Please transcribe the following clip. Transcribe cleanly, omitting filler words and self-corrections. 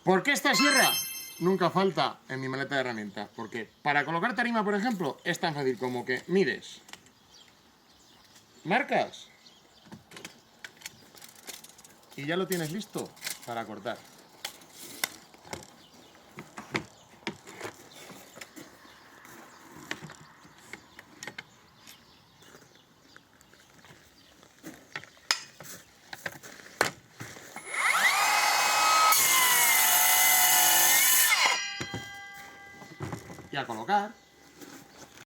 ¿Por qué esta sierra? Nunca falta en mi maleta de herramientas. Porque para colocar tarima, por ejemplo, es tan fácil como que mides, marcas y ya lo tienes listo para cortar. Y a colocar.